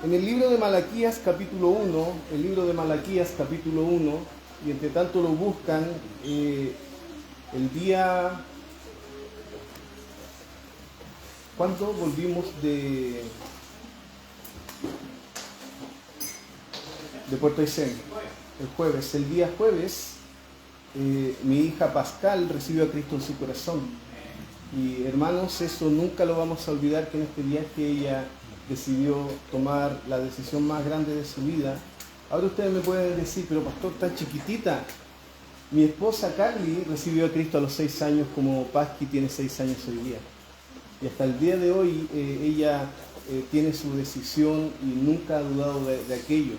En el libro de Malaquías capítulo 1, y entre tanto lo buscan, el día, ¿cuándo volvimos de Puerto Aysén? El jueves, el día jueves, mi hija Pascal recibió a Cristo en su corazón. Y hermanos, eso nunca lo vamos a olvidar, que en este día que ella decidió tomar la decisión más grande de su vida. Ahora ustedes me pueden decir, pero pastor, tan chiquitita. Mi esposa Carly recibió a Cristo a los 6 años, como Pasqui tiene 6 años hoy día. Y hasta el día de hoy ella tiene su decisión y nunca ha dudado de aquello.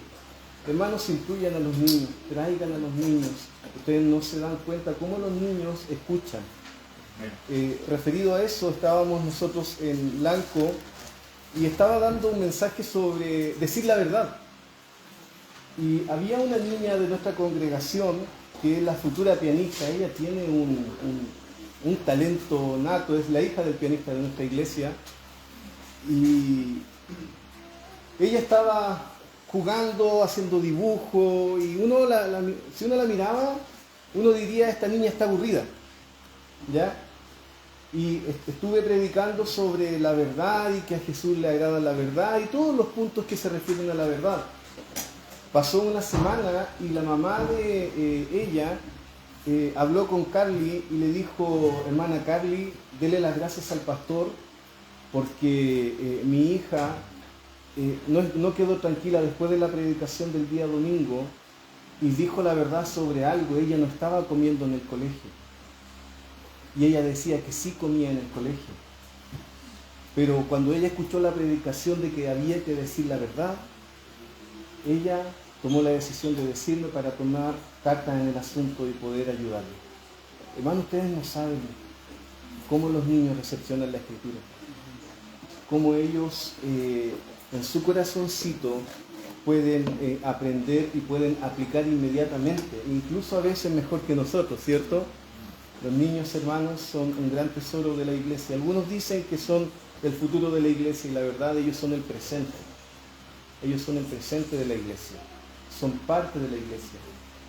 Hermanos, incluyan a los niños, traigan a los niños. Ustedes no se dan cuenta cómo los niños escuchan. Referido a eso, estábamos nosotros en Lanco y estaba dando un mensaje sobre decir la verdad. Y había una niña de nuestra congregación que es la futura pianista. Ella tiene un talento nato, es la hija del pianista de nuestra iglesia. Y ella estaba jugando, haciendo dibujo, y si uno la miraba, uno diría, esta niña está aburrida, ¿ya? Y estuve predicando sobre la verdad y que a Jesús le agrada la verdad y todos los puntos que se refieren a la verdad. Pasó una semana y la mamá de ella habló con Carly y le dijo, hermana Carly, dele las gracias al pastor porque mi hija no quedó tranquila después de la predicación del día domingo y dijo la verdad sobre algo. Ella no estaba comiendo en el colegio. Y ella decía que sí comía en el colegio. Pero cuando ella escuchó la predicación de que había que decir la verdad, ella tomó la decisión de decirme para tomar cartas en el asunto y poder ayudarle. Hermanos, ustedes no saben cómo los niños recepcionan la Escritura. Cómo ellos en su corazoncito pueden aprender y pueden aplicar inmediatamente, incluso a veces mejor que nosotros, ¿cierto? Los niños, hermanos, son un gran tesoro de la iglesia. Algunos dicen que son el futuro de la iglesia y la verdad, ellos son el presente. Ellos son el presente de la iglesia. Son parte de la iglesia.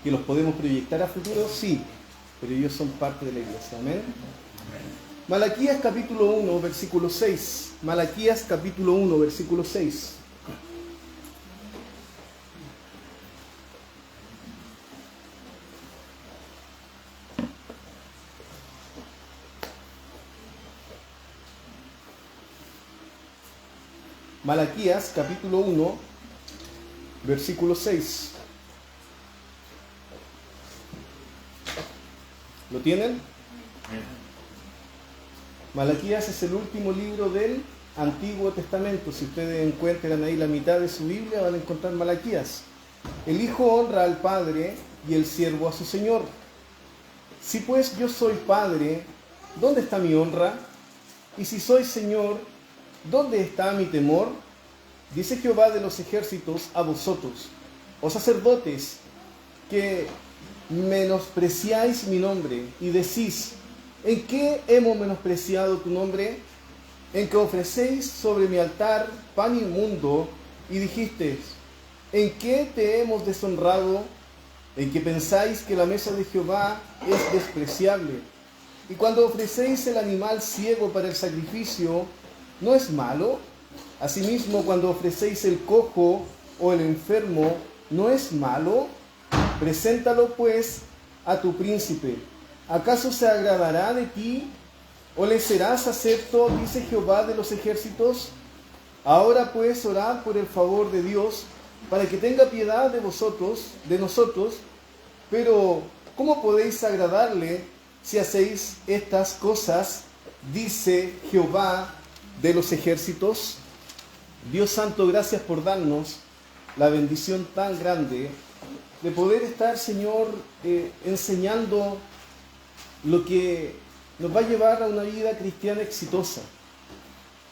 ¿Que los podemos proyectar a futuro? Sí, pero ellos son parte de la iglesia. Amén. Malaquías capítulo 1, versículo 6. Malaquías capítulo 1, versículo 6. Malaquías capítulo 1, versículo 6. ¿Lo tienen? Malaquías es el último libro del Antiguo Testamento. Si ustedes encuentran ahí la mitad de su Biblia, van a encontrar Malaquías. El hijo honra al padre y el siervo a su señor. Si pues yo soy padre, ¿dónde está mi honra? Y si soy señor, ¿dónde está mi temor? Dice Jehová de los ejércitos a vosotros, oh sacerdotes, que menospreciáis mi nombre y decís, ¿en qué hemos menospreciado tu nombre? En que ofrecéis sobre mi altar pan inmundo y dijisteis, ¿en qué te hemos deshonrado? En que pensáis que la mesa de Jehová es despreciable. Y cuando ofrecéis el animal ciego para el sacrificio, ¿no es malo? Asimismo, cuando ofrecéis el cojo o el enfermo, ¿no es malo? Preséntalo pues a tu príncipe. ¿Acaso se agradará de ti? ¿O le serás acepto? Dice Jehová de los ejércitos. Ahora pues orad por el favor de Dios, para que tenga piedad de nosotros. Pero ¿cómo podéis agradarle si hacéis estas cosas? Dice Jehová de los ejércitos. Dios santo, gracias por darnos la bendición tan grande de poder estar, Señor, enseñando lo que nos va a llevar a una vida cristiana exitosa.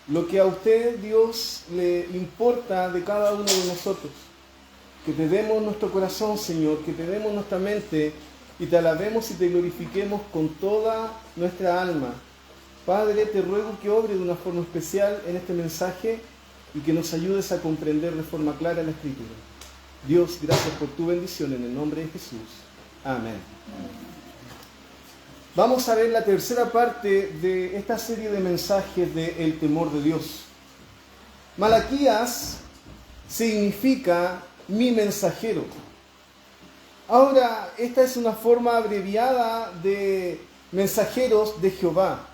Lo que a usted, Dios, le importa de cada uno de nosotros. Que te demos nuestro corazón, Señor, que te demos nuestra mente y te alabemos y te glorifiquemos con toda nuestra alma. Padre, te ruego que obre de una forma especial en este mensaje y que nos ayudes a comprender de forma clara la Escritura. Dios, gracias por tu bendición en el nombre de Jesús. Amén. Vamos a ver la tercera parte de esta serie de mensajes de el temor de Dios. Malaquías significa mi mensajero. Ahora, esta es una forma abreviada de mensajeros de Jehová.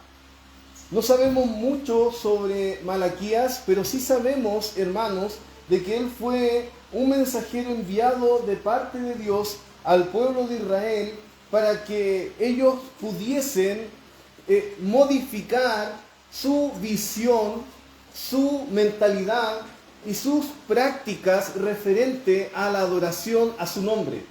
No sabemos mucho sobre Malaquías, pero sí sabemos, hermanos, de que él fue un mensajero enviado de parte de Dios al pueblo de Israel para que ellos pudiesen modificar su visión, su mentalidad y sus prácticas referente a la adoración a su nombre.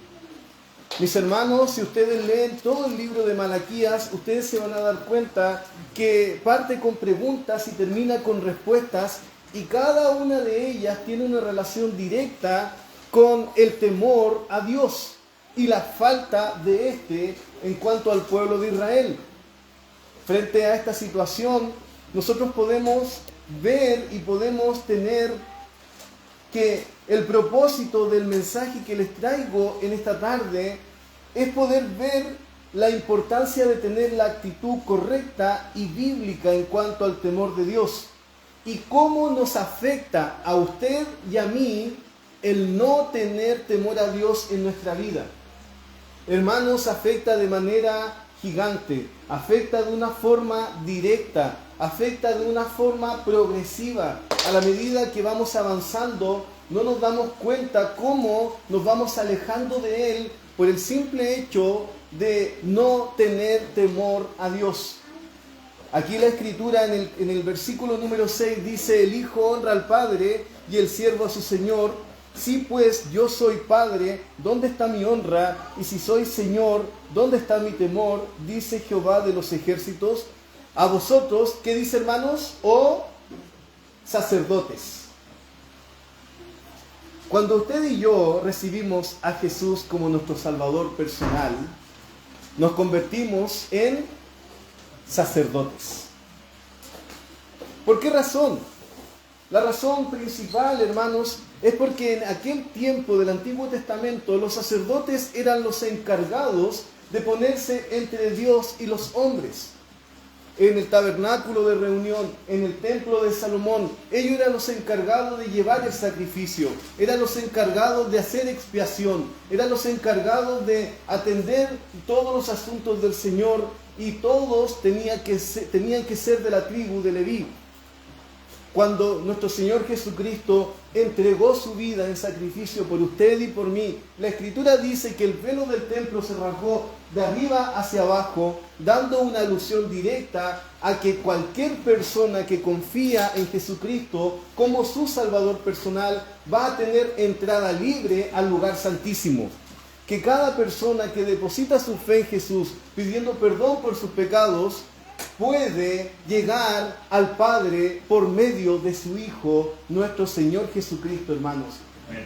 Mis hermanos, si ustedes leen todo el libro de Malaquías, ustedes se van a dar cuenta que parte con preguntas y termina con respuestas, y cada una de ellas tiene una relación directa con el temor a Dios y la falta de este en cuanto al pueblo de Israel. Frente a esta situación, nosotros podemos ver y podemos tener que el propósito del mensaje que les traigo en esta tarde es poder ver la importancia de tener la actitud correcta y bíblica en cuanto al temor de Dios y cómo nos afecta a usted y a mí el no tener temor a Dios en nuestra vida. Hermanos, afecta de manera gigante, afecta de una forma directa, afecta de una forma progresiva. A la medida que vamos avanzando, no nos damos cuenta cómo nos vamos alejando de Él por el simple hecho de no tener temor a Dios. Aquí la Escritura en el versículo número 6 dice: el Hijo honra al Padre y el siervo a su Señor. Si pues yo soy Padre, ¿dónde está mi honra? Y si soy Señor, ¿dónde está mi temor? Dice Jehová de los ejércitos. A vosotros, ¿qué dice, hermanos? Oh sacerdotes. Cuando usted y yo recibimos a Jesús como nuestro Salvador personal, nos convertimos en sacerdotes. ¿Por qué razón? La razón principal, hermanos, es porque en aquel tiempo del Antiguo Testamento los sacerdotes eran los encargados de ponerse entre Dios y los hombres. En el tabernáculo de reunión, en el templo de Salomón, ellos eran los encargados de llevar el sacrificio, eran los encargados de hacer expiación, eran los encargados de atender todos los asuntos del Señor, y todos tenían que ser de la tribu de Leví. Cuando nuestro Señor Jesucristo entregó su vida en sacrificio por usted y por mí, la Escritura dice que el velo del templo se rasgó de arriba hacia abajo, dando una alusión directa a que cualquier persona que confía en Jesucristo como su Salvador personal va a tener entrada libre al lugar santísimo. Que cada persona que deposita su fe en Jesús, pidiendo perdón por sus pecados, puede llegar al Padre por medio de su Hijo, nuestro Señor Jesucristo, hermanos. Amén.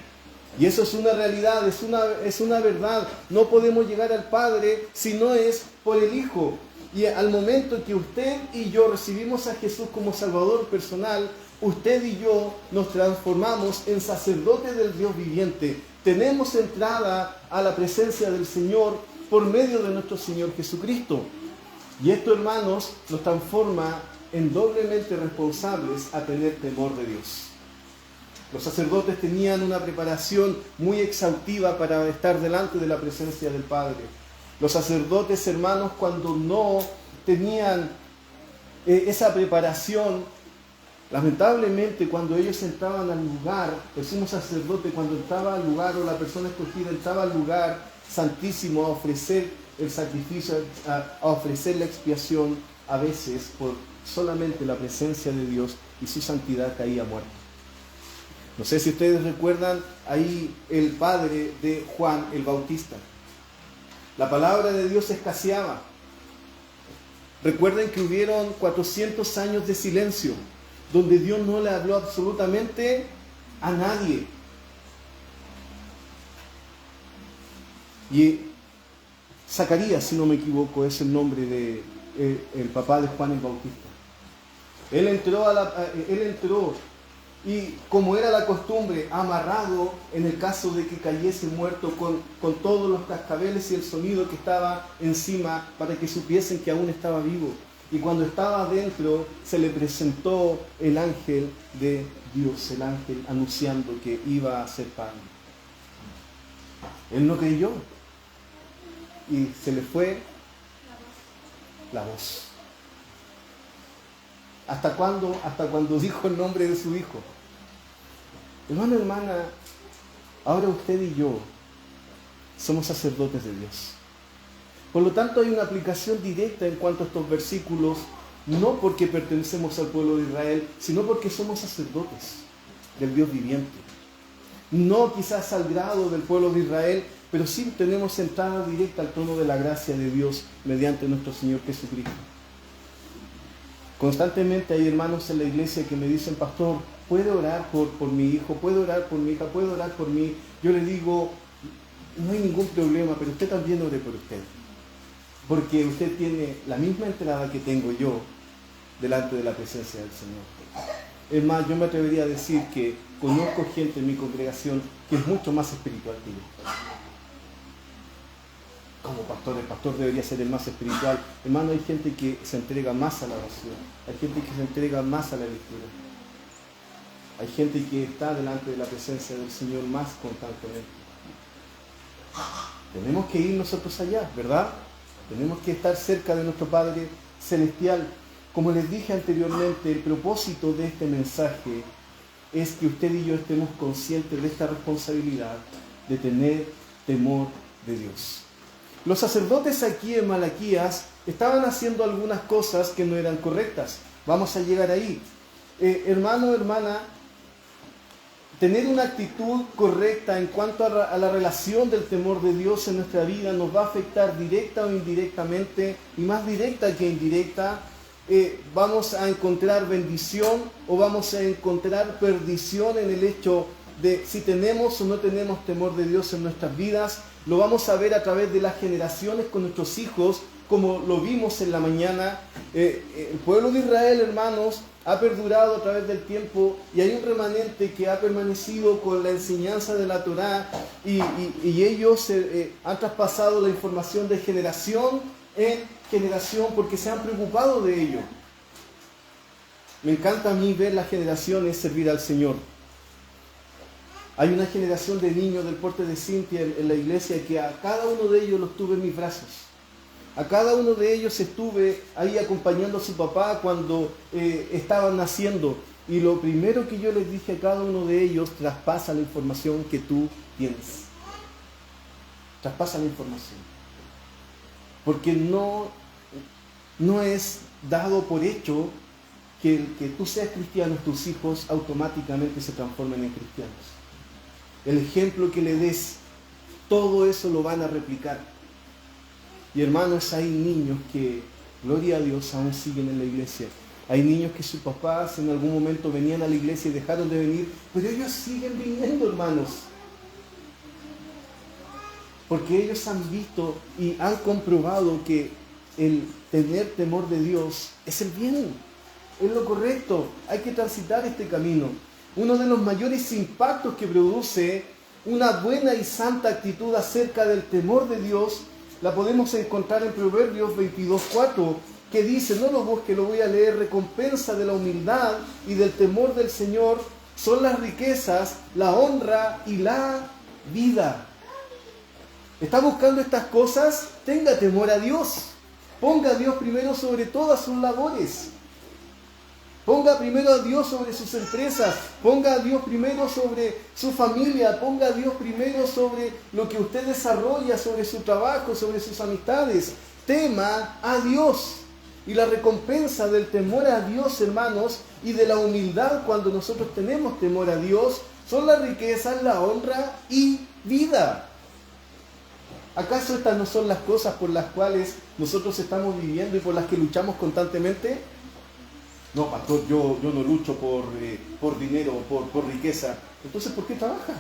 Y eso es una realidad, es una verdad. No podemos llegar al Padre si no es por el Hijo. Y al momento en que usted y yo recibimos a Jesús como Salvador personal, usted y yo nos transformamos en sacerdotes del Dios viviente. Tenemos entrada a la presencia del Señor por medio de nuestro Señor Jesucristo. Y esto, hermanos, nos transforma en doblemente responsables a tener temor de Dios. Los sacerdotes tenían una preparación muy exhaustiva para estar delante de la presencia del Padre. Los sacerdotes, hermanos, cuando no tenían esa preparación, lamentablemente cuando ellos entraban al lugar, el sumo sacerdote cuando entraba al lugar, o la persona escogida entraba al lugar santísimo a ofrecer el sacrificio, a ofrecer la expiación, a veces por solamente la presencia de Dios y su santidad caía muerto. No sé si ustedes recuerdan ahí el padre de Juan el Bautista. La palabra de Dios escaseaba. Recuerden que hubieron 400 años de silencio, donde Dios no le habló absolutamente a nadie. Y Zacarías, si no me equivoco, es el nombre de el papá de Juan el Bautista. Él entró y como era la costumbre, amarrado en el caso de que cayese muerto con todos los cascabeles y el sonido que estaba encima para que supiesen que aún estaba vivo. Y cuando estaba adentro se le presentó el ángel de Dios, el ángel anunciando que iba a ser padre. Él no creyó y se le fue la voz. ¿Hasta cuándo? Hasta cuando dijo el nombre de su hijo. Hermano, hermana, ahora usted y yo somos sacerdotes de Dios. Por lo tanto, hay una aplicación directa en cuanto a estos versículos, no porque pertenecemos al pueblo de Israel, sino porque somos sacerdotes del Dios viviente. No quizás al grado del pueblo de Israel, pero sí tenemos entrada directa al trono de la gracia de Dios mediante nuestro Señor Jesucristo. Constantemente hay hermanos en la iglesia que me dicen, pastor, ¿puede orar por mi hijo? ¿Puede orar por mi hija? ¿Puede orar por mí? Yo le digo, no hay ningún problema, pero usted también ore por usted. Porque usted tiene la misma entrada que tengo yo delante de la presencia del Señor. Es más, yo me atrevería a decir que conozco gente en mi congregación que es mucho más espiritual que yo. Como pastor, el pastor debería ser el más espiritual. Hermano, hay gente que se entrega más a la oración. Hay gente que se entrega más a la lectura. Hay gente que está delante de la presencia del Señor más constantemente. Tenemos que ir nosotros allá, ¿verdad? Tenemos que estar cerca de nuestro Padre Celestial. Como les dije anteriormente, el propósito de este mensaje es que usted y yo estemos conscientes de esta responsabilidad de tener temor de Dios. Los sacerdotes aquí en Malaquías estaban haciendo algunas cosas que no eran correctas. Vamos a llegar ahí. Hermano, hermana, tener una actitud correcta en cuanto a la relación del temor de Dios en nuestra vida nos va a afectar directa o indirectamente, y más directa que indirecta. Vamos a encontrar bendición o vamos a encontrar perdición en el hecho de si tenemos o no tenemos temor de Dios en nuestras vidas. Lo vamos a ver a través de las generaciones con nuestros hijos, como lo vimos en la mañana. El pueblo de Israel, hermanos, ha perdurado a través del tiempo y hay un remanente que ha permanecido con la enseñanza de la Torá y ellos han traspasado la información de generación en generación porque se han preocupado de ello. Me encanta a mí ver las generaciones servir al Señor. Hay una generación de niños del porte de Cintia en la iglesia que a cada uno de ellos los tuve en mis brazos. A cada uno de ellos estuve ahí acompañando a su papá cuando estaban naciendo. Y lo primero que yo les dije a cada uno de ellos, traspasa la información que tú tienes. Traspasa la información. Porque no es dado por hecho que el que tú seas cristiano, tus hijos automáticamente se transformen en cristianos. El ejemplo que le des, todo eso lo van a replicar. Y hermanos, hay niños que, gloria a Dios, aún siguen en la iglesia. Hay niños que sus papás en algún momento venían a la iglesia y dejaron de venir, pero ellos siguen viniendo, hermanos. Porque ellos han visto y han comprobado que el tener temor de Dios es el bien, es lo correcto. Hay que transitar este camino. Uno de los mayores impactos que produce una buena y santa actitud acerca del temor de Dios la podemos encontrar en Proverbios 22:4, que dice, no lo busque, lo voy a leer: recompensa de la humildad y del temor del Señor son las riquezas, la honra y la vida. ¿Está buscando estas cosas? Tenga temor a Dios. Ponga a Dios primero sobre todas sus labores. Ponga primero a Dios sobre sus empresas. Ponga a Dios primero sobre su familia. Ponga a Dios primero sobre lo que usted desarrolla, sobre su trabajo, sobre sus amistades. Tema a Dios. Y la recompensa del temor a Dios, hermanos, y de la humildad cuando nosotros tenemos temor a Dios, son las riquezas, la honra y vida. ¿Acaso estas no son las cosas por las cuales nosotros estamos viviendo y por las que luchamos constantemente? No, pastor, yo no lucho por dinero, por riqueza. Entonces, ¿por qué trabaja?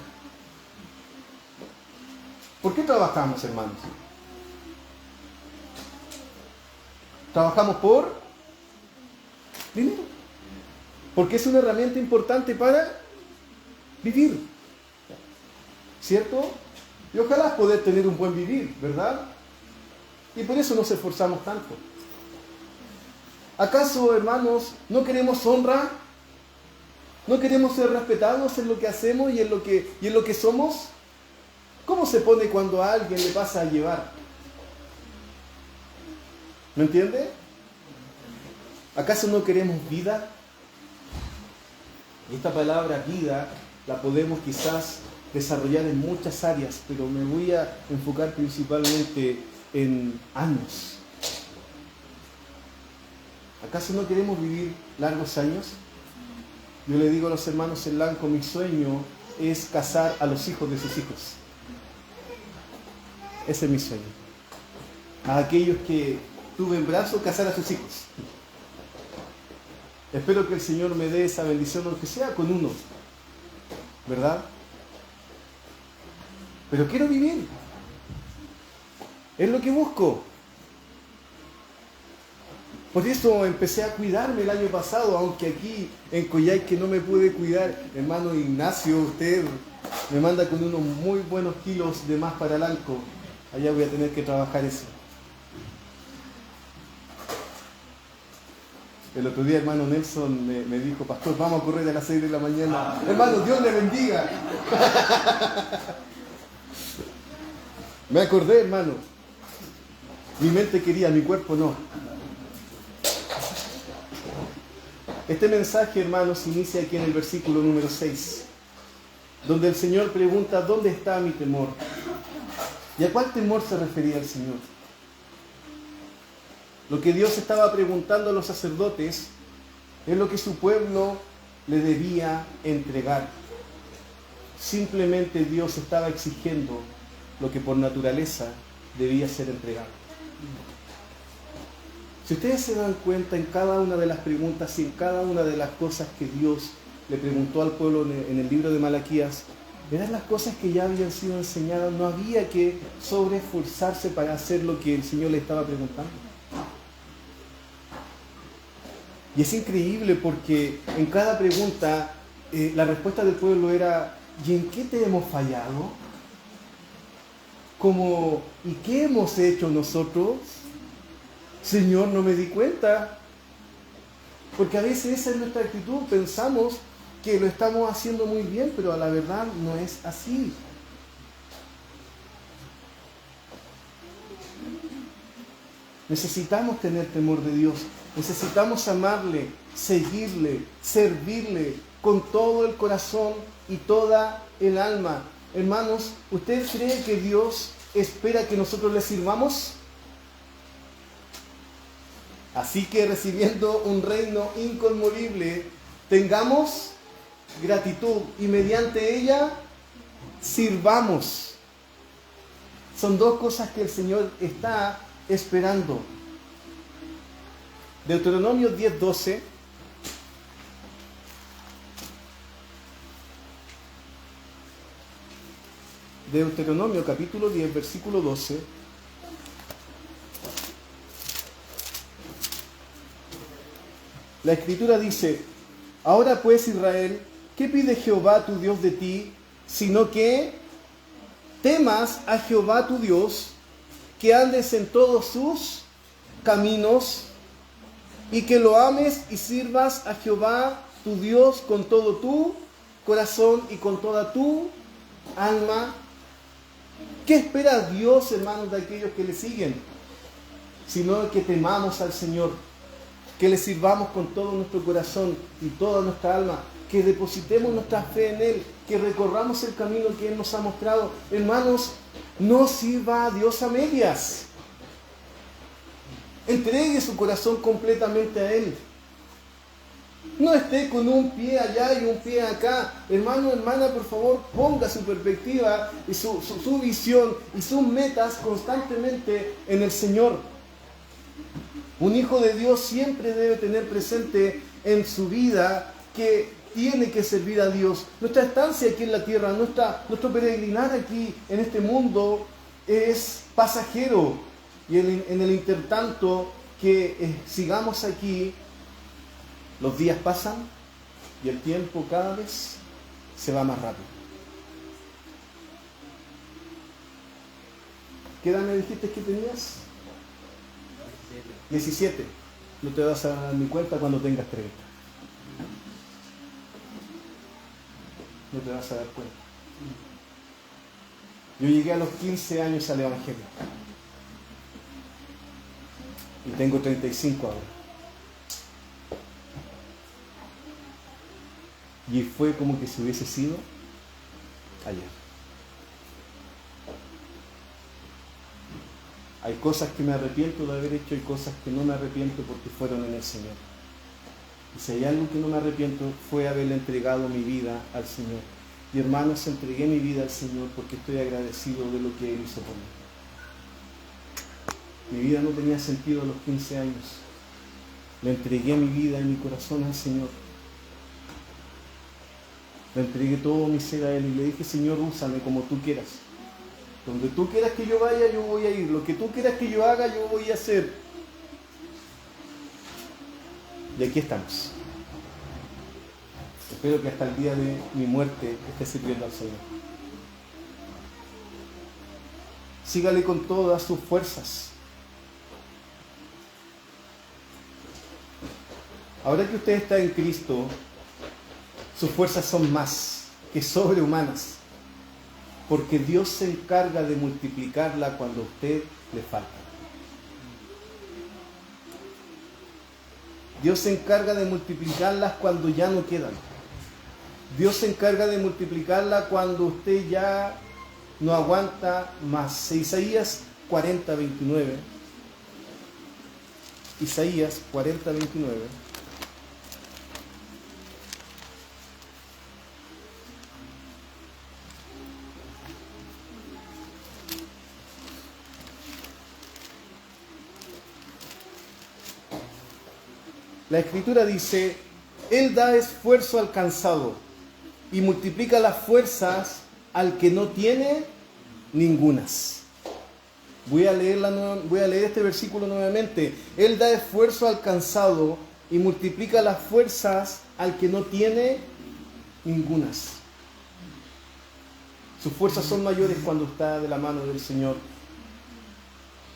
¿Por qué trabajamos, hermanos? ¿Trabajamos por dinero? Porque es una herramienta importante para vivir. ¿Cierto? Y ojalá poder tener un buen vivir, ¿verdad? Y por eso nos esforzamos tanto. ¿Acaso, hermanos, no queremos honra? ¿No queremos ser respetados en lo que hacemos y en lo que somos? ¿Cómo se pone cuando a alguien le pasa a llevar? ¿Me entiende? ¿Acaso no queremos vida? Esta palabra vida la podemos quizás desarrollar en muchas áreas, pero me voy a enfocar principalmente en años. ¿Acaso no queremos vivir largos años? Yo le digo a los hermanos en Lanco, mi sueño es casar a los hijos de sus hijos. Ese es mi sueño. A aquellos que tuve en brazos, casar a sus hijos. Espero que el Señor me dé esa bendición, aunque sea con uno, ¿verdad? Pero quiero vivir. Es lo que busco. Por eso empecé a cuidarme el año pasado, aunque aquí en Coyhaique no me pude cuidar. Hermano Ignacio, usted me manda con unos muy buenos kilos de más para el Lanco. Allá voy a tener que trabajar eso. El otro día hermano Nelson me dijo, pastor, vamos a correr a las 6 de la mañana. Hermano, Dios le bendiga. Me acordé, hermano. Mi mente quería, mi cuerpo no. Este mensaje, hermanos, inicia aquí en el versículo número 6, donde el Señor pregunta, ¿dónde está mi temor? ¿Y a cuál temor se refería el Señor? Lo que Dios estaba preguntando a los sacerdotes es lo que su pueblo le debía entregar. Simplemente Dios estaba exigiendo lo que por naturaleza debía ser entregado. Si ustedes se dan cuenta en cada una de las preguntas y en cada una de las cosas que Dios le preguntó al pueblo en el libro de Malaquías, eran las cosas que ya habían sido enseñadas, no había que sobreesforzarse para hacer lo que el Señor le estaba preguntando. Y es increíble porque en cada pregunta la respuesta del pueblo era, ¿y en qué te hemos fallado? Como, ¿y qué hemos hecho nosotros? Señor, no me di cuenta. Porque a veces esa es nuestra actitud, pensamos que lo estamos haciendo muy bien, pero a la verdad no es así. Necesitamos tener temor de Dios, necesitamos amarle, seguirle, servirle con todo el corazón y toda el alma. Hermanos, ¿usted cree que Dios espera que nosotros le sirvamos? Así que recibiendo un reino inconmovible, tengamos gratitud y mediante ella sirvamos. Son dos cosas que el Señor está esperando. Deuteronomio 10:12. Deuteronomio capítulo 10, versículo 12. La Escritura dice, ahora pues Israel, ¿qué pide Jehová tu Dios de ti? Sino que temas a Jehová tu Dios, que andes en todos sus caminos y que lo ames y sirvas a Jehová tu Dios con todo tu corazón y con toda tu alma. ¿Qué espera Dios, hermanos, de aquellos que le siguen? Sino que temamos al Señor, que le sirvamos con todo nuestro corazón y toda nuestra alma, que depositemos nuestra fe en Él, que recorramos el camino que Él nos ha mostrado. Hermanos, no sirva a Dios a medias. Entregue su corazón completamente a Él. No esté con un pie allá y un pie acá. Hermano, hermana, por favor, ponga su perspectiva y su visión y sus metas constantemente en el Señor. Un hijo de Dios siempre debe tener presente en su vida que tiene que servir a Dios. Nuestra estancia aquí en la tierra, nuestro peregrinar aquí en este mundo es pasajero. Y en el intertanto que sigamos aquí, los días pasan, y el tiempo cada vez se va más rápido. ¿Qué edad me dijiste que tenías? 17. No te vas a dar ni cuenta cuando tengas 30. No te vas a dar cuenta. Yo llegué a los 15 años al Evangelio. Y tengo 35 ahora. Y fue como que si hubiese sido ayer. Hay cosas que me arrepiento de haber hecho y cosas que no me arrepiento porque fueron en el Señor. Y si hay algo que no me arrepiento fue haberle entregado mi vida al Señor. Y hermanos, entregué mi vida al Señor porque estoy agradecido de lo que Él hizo por mí. Mi vida no tenía sentido a los 15 años. Le entregué mi vida y mi corazón al Señor. Le entregué todo mi ser a Él y le dije, Señor, úsame como tú quieras. Donde tú quieras que yo vaya, yo voy a ir. Lo que tú quieras que yo haga, yo voy a hacer. Y aquí estamos. Espero que hasta el día de mi muerte esté sirviendo al Señor. Sígale con todas sus fuerzas. Ahora que usted está en Cristo, sus fuerzas son más que sobrehumanas. Porque Dios se encarga de multiplicarla cuando a usted le falta. Dios se encarga de multiplicarlas cuando ya no quedan. Dios se encarga de multiplicarla cuando usted ya no aguanta más. Isaías 40:29. Isaías 40:29. La Escritura dice, Él da esfuerzo al cansado y multiplica las fuerzas al que no tiene ningunas. Voy a leer este versículo nuevamente. Él da esfuerzo al cansado y multiplica las fuerzas al que no tiene ningunas. Sus fuerzas son mayores cuando está de la mano del Señor.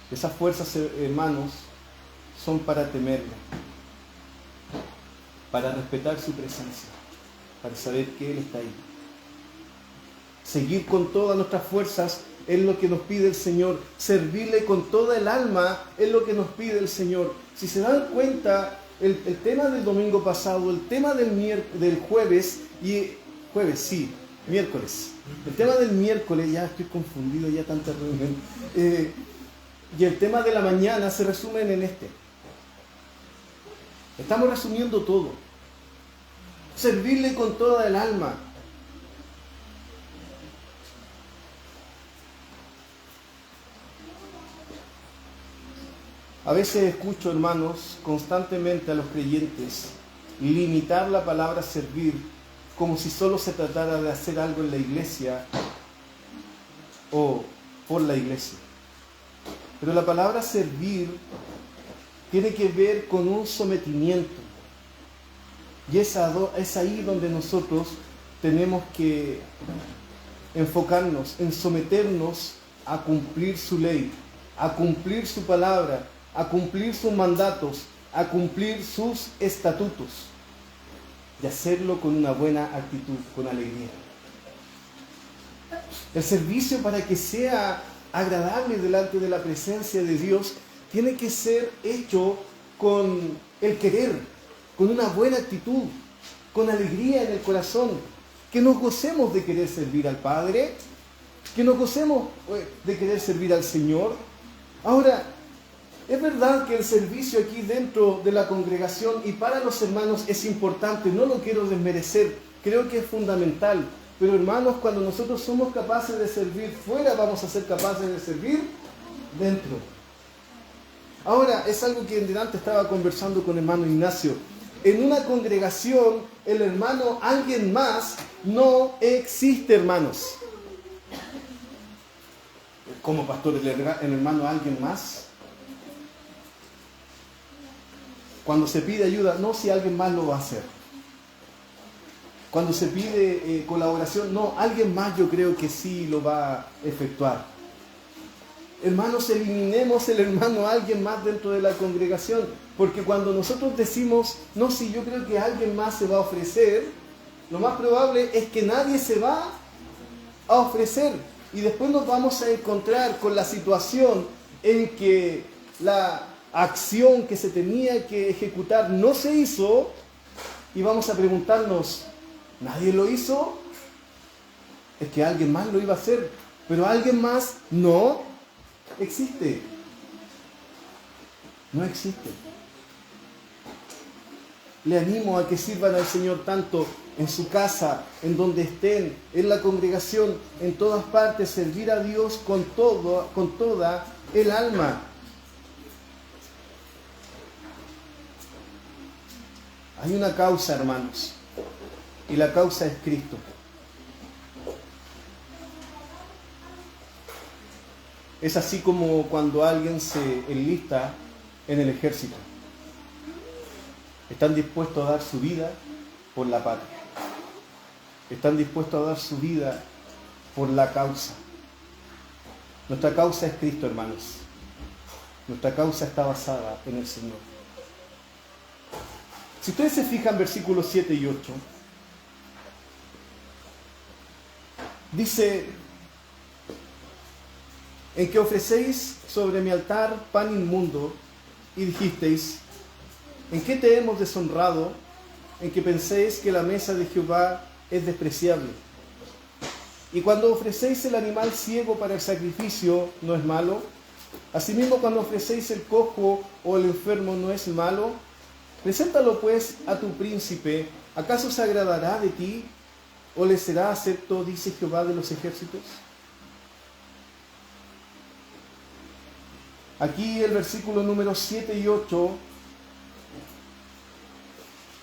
Esas fuerzas, hermanos, son para temerle, para respetar su presencia, para saber que Él está ahí. Seguir con todas nuestras fuerzas es lo que nos pide el Señor. Servirle con toda el alma es lo que nos pide el Señor. Si se dan cuenta, el tema del domingo pasado, el tema del jueves, miércoles. El tema del miércoles, ya estoy confundido, ya tanta reunión. Y el tema de la mañana se resumen en este. Estamos resumiendo todo. Servirle con toda el alma. A veces escucho, hermanos, constantemente a los creyentes limitar la palabra servir como si solo se tratara de hacer algo en la iglesia o por la iglesia. Pero la palabra servir tiene que ver con un sometimiento. Y es ahí donde nosotros tenemos que enfocarnos en someternos a cumplir su ley, a cumplir su palabra, a cumplir sus mandatos, a cumplir sus estatutos. Y hacerlo con una buena actitud, con alegría. El servicio, para que sea agradable delante de la presencia de Dios, tiene que ser hecho con el querer, con una buena actitud, con alegría en el corazón, que nos gocemos de querer servir al Padre, que nos gocemos de querer servir al Señor. Ahora, es verdad que el servicio aquí dentro de la congregación y para los hermanos es importante, no lo quiero desmerecer, creo que es fundamental. Pero hermanos, cuando nosotros somos capaces de servir fuera, vamos a ser capaces de servir dentro. Ahora, es algo que delante estaba conversando con el hermano Ignacio. En una congregación, el hermano alguien más no existe, hermanos. Como pastor, el hermano alguien más. Cuando se pide ayuda, no si alguien más lo va a hacer. cuando se pide colaboración, no, alguien más yo creo que sí lo va a efectuar. Hermanos, eliminemos el hermano a alguien más dentro de la congregación, porque cuando nosotros decimos, no, si yo creo que alguien más se va a ofrecer, lo más probable es que nadie se va a ofrecer. Y después nos vamos a encontrar con la situación en que la acción que se tenía que ejecutar no se hizo, y vamos a preguntarnos, ¿nadie lo hizo? Es que alguien más lo iba a hacer, pero alguien más no existe. No existe. Le animo a que sirvan al Señor tanto en su casa, en donde estén, en la congregación, en todas partes, servir a Dios con toda el alma. Hay una causa, hermanos, y la causa es Cristo. Es así como cuando alguien se enlista en el ejército. Están dispuestos a dar su vida por la patria. Están dispuestos a dar su vida por la causa. Nuestra causa es Cristo, hermanos. Nuestra causa está basada en el Señor. Si ustedes se fijan, versículos 7 y 8, dice, en que ofrecéis sobre mi altar pan inmundo, y dijisteis, ¿en qué te hemos deshonrado? En que penséis que la mesa de Jehová es despreciable. Y cuando ofrecéis el animal ciego para el sacrificio, ¿no es malo? Asimismo, cuando ofrecéis el cojo o el enfermo, ¿no es malo? Preséntalo pues a tu príncipe. ¿Acaso se agradará de ti? ¿O le será acepto, dice Jehová de los ejércitos? Aquí el versículo número 7 y 8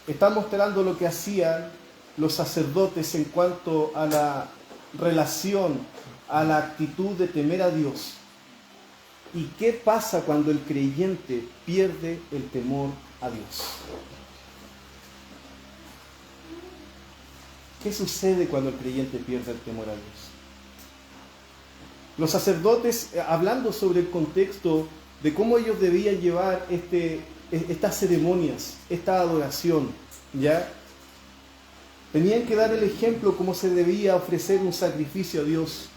está mostrando lo que hacían los sacerdotes en cuanto a la relación, a la actitud de temer a Dios. ¿Y qué pasa cuando el creyente pierde el temor a Dios? ¿Qué sucede cuando el creyente pierde el temor a Dios? Los sacerdotes, hablando sobre el contexto de cómo ellos debían llevar estas ceremonias, esta adoración, ¿ya? Tenían que dar el ejemplo cómo se debía ofrecer un sacrificio a Dios.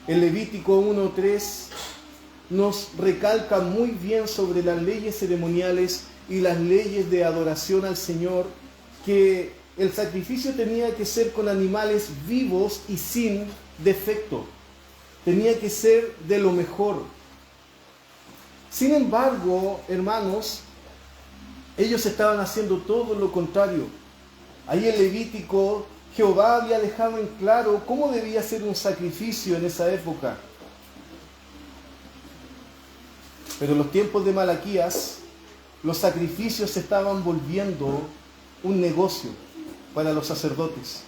El Levítico 1:3 nos recalca muy bien sobre las leyes ceremoniales y las leyes de adoración al Señor, que el sacrificio tenía que ser con animales vivos y sin defecto. Tenía que ser de lo mejor. Sin embargo, hermanos, ellos estaban haciendo todo lo contrario. Ahí en Levítico, Jehová había dejado en claro cómo debía ser un sacrificio en esa época. Pero en los tiempos de Malaquías, los sacrificios se estaban volviendo un negocio para los sacerdotes.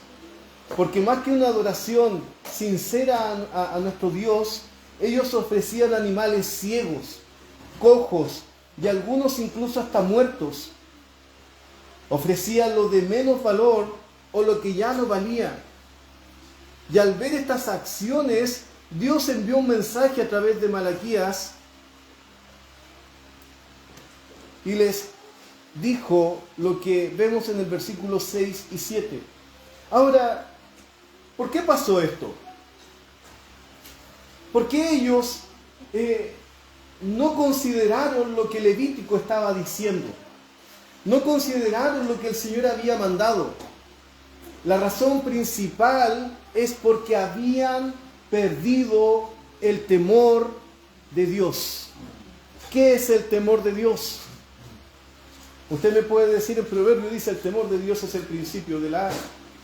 Porque más que una adoración sincera a nuestro Dios, ellos ofrecían animales ciegos, cojos y algunos incluso hasta muertos. Ofrecían lo de menos valor o lo que ya no valía. Y al ver estas acciones, Dios envió un mensaje a través de Malaquías y les dijo lo que vemos en el versículo 6 y 7. Ahora, ¿por qué pasó esto? ¿Por qué ellos no consideraron lo que Levítico estaba diciendo? No consideraron lo que el Señor había mandado. La razón principal es porque habían perdido el temor de Dios. ¿Qué es el temor de Dios? Usted me puede decir, en Proverbio dice, el temor de Dios es el principio de la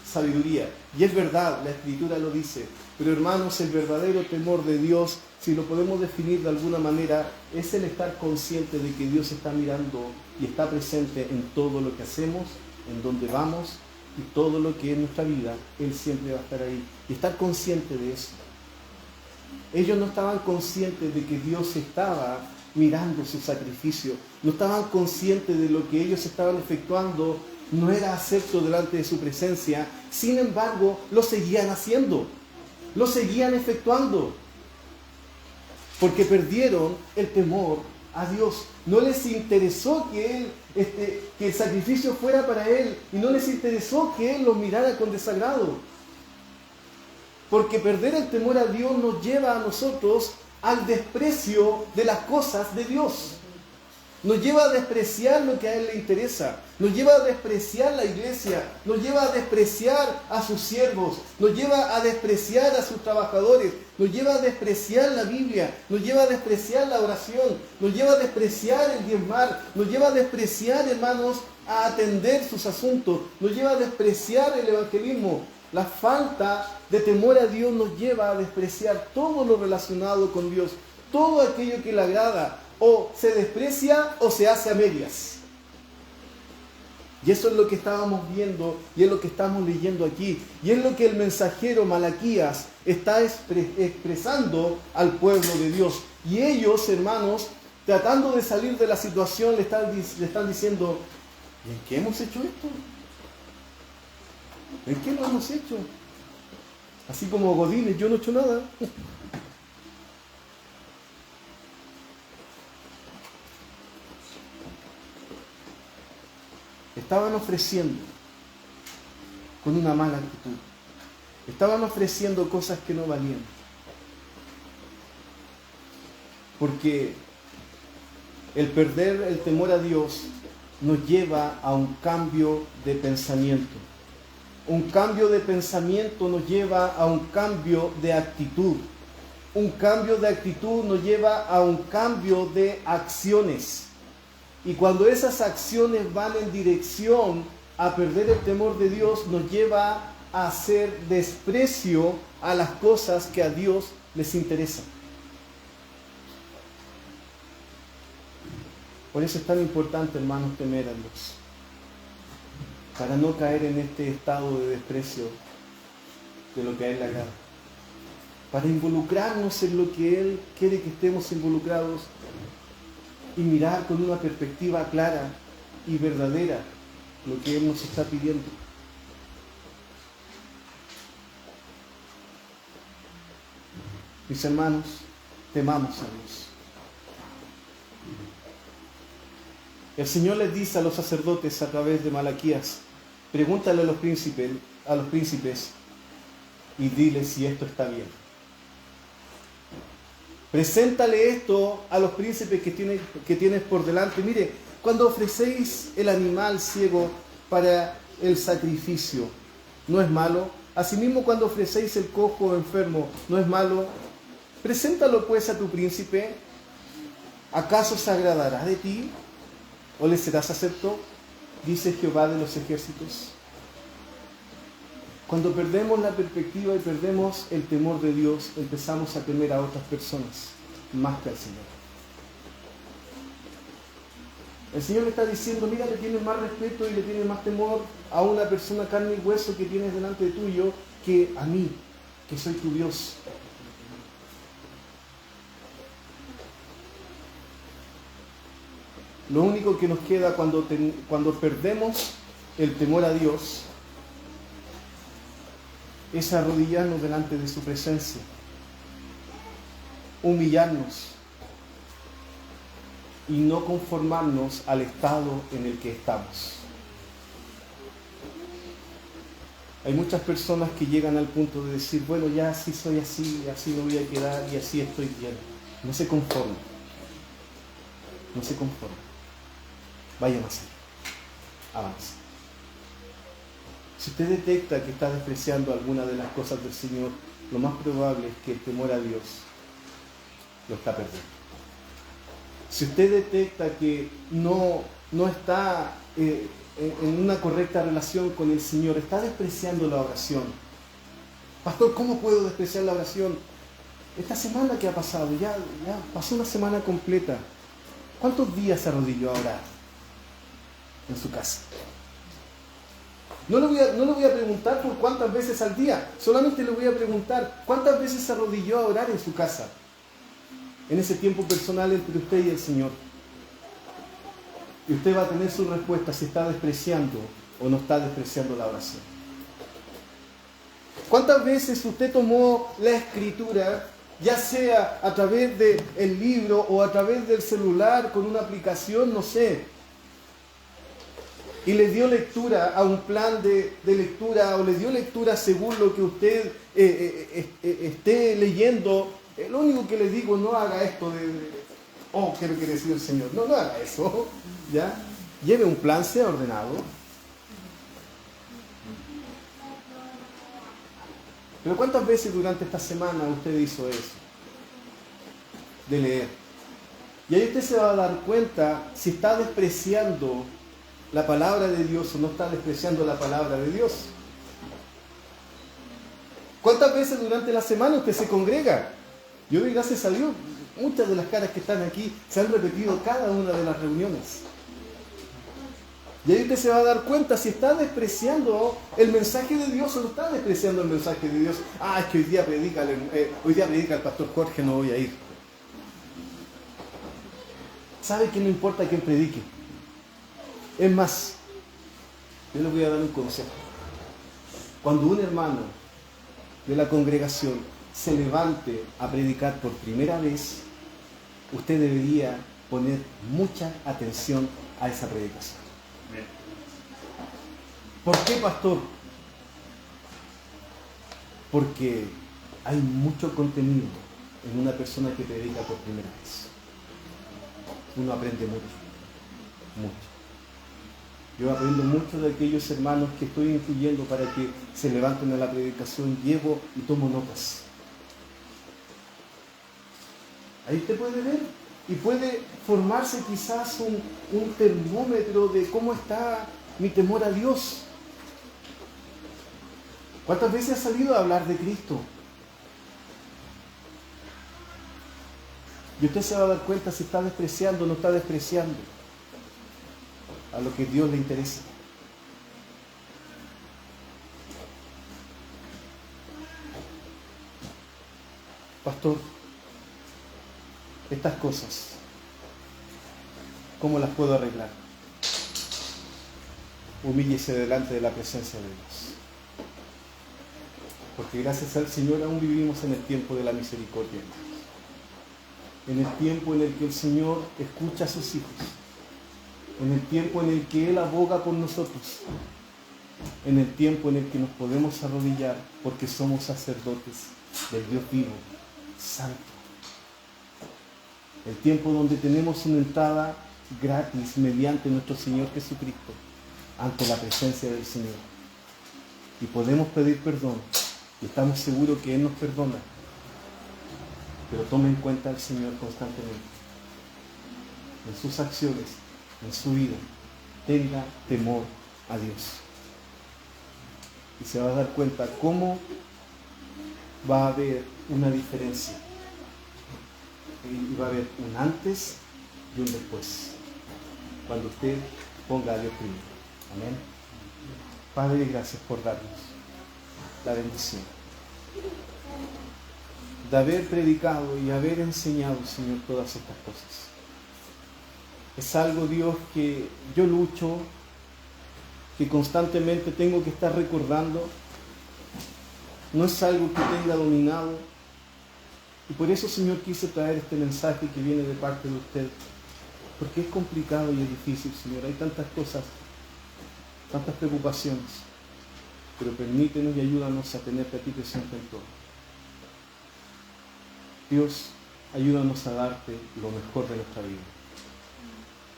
sabiduría. Y es verdad, la Escritura lo dice. Pero hermanos, el verdadero temor de Dios, si lo podemos definir de alguna manera, es el estar consciente de que Dios está mirando y está presente en todo lo que hacemos, en donde vamos y todo lo que es nuestra vida. Él siempre va a estar ahí. Y estar consciente de eso. Ellos no estaban conscientes de que Dios estaba mirando su sacrificio. No estaban conscientes de lo que ellos estaban efectuando no era acepto delante de su presencia. Sin embargo, lo seguían haciendo, lo seguían efectuando, porque perdieron el temor a Dios. No les interesó que el sacrificio fuera para Él, y no les interesó que Él los mirara con desagrado. Porque perder el temor a Dios nos lleva a nosotros al desprecio de las cosas de Dios. Nos lleva a despreciar lo que a Él le interesa. Nos lleva a despreciar la iglesia. Nos lleva a despreciar a sus siervos. Nos lleva a despreciar a sus trabajadores. Nos lleva a despreciar la Biblia. Nos lleva a despreciar la oración. Nos lleva a despreciar el diezmar. Nos lleva a despreciar, hermanos, a atender sus asuntos. Nos lleva a despreciar el evangelismo. La falta de temor a Dios nos lleva a despreciar todo lo relacionado con Dios. Todo aquello que le agrada. O se desprecia o se hace a medias. Y eso es lo que estábamos viendo y es lo que estamos leyendo aquí. Y es lo que el mensajero Malaquías está expresando al pueblo de Dios. Y ellos, hermanos, tratando de salir de la situación, le están diciendo: ¿y en qué hemos hecho esto? ¿En qué lo hemos hecho? Así como Godínez, yo no he hecho nada. Estaban ofreciendo con una mala actitud. Estaban ofreciendo cosas que no valían. Porque el perder el temor a Dios nos lleva a un cambio de pensamiento. Un cambio de pensamiento nos lleva a un cambio de actitud. Un cambio de actitud nos lleva a un cambio de acciones. Y cuando esas acciones van en dirección a perder el temor de Dios, nos lleva a hacer desprecio a las cosas que a Dios les interesan. Por eso es tan importante, hermanos, temer a Dios, para no caer en este estado de desprecio de lo que a Él le agrada, para involucrarnos en lo que Él quiere que estemos involucrados y mirar con una perspectiva clara y verdadera lo que Él nos está pidiendo. Mis hermanos, temamos a Dios. El Señor les dice a los sacerdotes a través de Malaquías: pregúntale a los príncipes y dile si esto está bien. Preséntale esto a los príncipes que tienes por delante. Mire, cuando ofrecéis el animal ciego para el sacrificio, ¿no es malo? Asimismo, cuando ofrecéis el cojo o enfermo, ¿no es malo? Preséntalo pues a tu príncipe. ¿Acaso se agradará de ti? ¿O le serás acepto? Dice Jehová de los ejércitos. Cuando perdemos la perspectiva y perdemos el temor de Dios, empezamos a temer a otras personas más que al Señor. El Señor le está diciendo: mira, le tienes más respeto y le tienes más temor a una persona carne y hueso que tienes delante de tuyo que a mí, que soy tu Dios. Lo único que nos queda cuando perdemos el temor a Dios es arrodillarnos delante de su presencia, humillarnos y no conformarnos al estado en el que estamos. Hay muchas personas que llegan al punto de decir: bueno, ya así soy así me voy a quedar y así estoy bien. No se conforman. No se conforman. Vayan así. Avance. Si usted detecta que está despreciando alguna de las cosas del Señor, lo más probable es que el temor a Dios lo está perdiendo. Si usted detecta que no está en una correcta relación con el Señor, está despreciando la oración. Pastor, ¿cómo puedo despreciar la oración? Esta semana que ha pasado, ya pasó una semana completa. ¿Cuántos días se arrodilló a orar en su casa? No le voy a preguntar por cuántas veces al día, solamente le voy a preguntar cuántas veces se arrodilló a orar en su casa, en ese tiempo personal entre usted y el Señor. Y usted va a tener su respuesta si está despreciando o no está despreciando la oración? ¿Cuántas veces usted tomó la Escritura, ya sea a través del libro o a través del celular con una aplicación, no sé, y le dio lectura a un plan de lectura, o le dio lectura según lo que usted esté leyendo? Lo único que le digo, no haga esto ¿qué me quiere decir el Señor? No haga eso, ¿ya? Lleve un plan, sea ordenado. Pero ¿cuántas veces durante esta semana usted hizo eso? De leer. Y ahí usted se va a dar cuenta si está despreciando la palabra de Dios o no está despreciando la palabra de Dios. ¿Cuántas veces durante la semana usted se congrega? Yo doy gracias a Dios, muchas de las caras que están aquí se han repetido cada una de las reuniones. Y ahí usted se va a dar cuenta si está despreciando el mensaje de Dios o no está despreciando el mensaje de Dios. Es que hoy día predica el pastor Jorge, no voy a ir. ¿Sabe que no importa quién predique? Es más, yo le voy a dar un consejo. Cuando un hermano de la congregación se levante a predicar por primera vez, usted debería poner mucha atención a esa predicación. ¿Por qué, pastor? Porque hay mucho contenido en una persona que predica por primera vez. Uno aprende mucho. Yo aprendo mucho de aquellos hermanos que estoy incluyendo para que se levanten a la predicación. Llevo y tomo notas. Ahí usted puede ver y puede formarse quizás un termómetro de cómo está mi temor a Dios. ¿Cuántas veces ha salido a hablar de Cristo? Y usted se va a dar cuenta si está despreciando o no está despreciando a lo que Dios le interesa. Pastor, estas cosas, ¿cómo las puedo arreglar? Humíllese delante de la presencia de Dios. Porque gracias al Señor aún vivimos en el tiempo de la misericordia. En el tiempo en el que el Señor escucha a sus hijos. En el tiempo en el que Él aboga por nosotros. En el tiempo en el que nos podemos arrodillar porque somos sacerdotes del Dios vivo, santo. El tiempo donde tenemos una entrada gratis mediante nuestro Señor Jesucristo ante la presencia del Señor. Y podemos pedir perdón. Y estamos seguros que Él nos perdona. Pero tome en cuenta al Señor constantemente. En sus acciones, en su vida. Tenga temor a Dios. Y se va a dar cuenta cómo va a haber una diferencia. Y va a haber un antes y un después. Cuando usted ponga a Dios primero. Amén. Padre, gracias por darnos la bendición de haber predicado y haber enseñado, Señor, todas estas cosas. Es algo, Dios, que yo lucho, que constantemente tengo que estar recordando. No es algo que tenga dominado. Y por eso, Señor, quise traer este mensaje que viene de parte de usted. Porque es complicado y es difícil, Señor. Hay tantas cosas, tantas preocupaciones. Pero permítenos y ayúdanos a tenerte a ti presente en todo. Dios, ayúdanos a darte lo mejor de nuestra vida.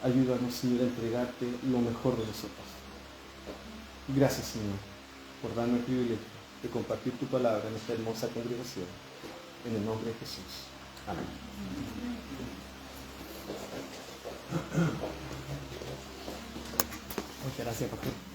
Ayúdanos, Señor, a entregarte lo mejor de nosotros. Gracias, Señor, por darme el privilegio de compartir tu palabra en esta hermosa congregación. En el nombre de Jesús. Amén. Muchas gracias, pastor.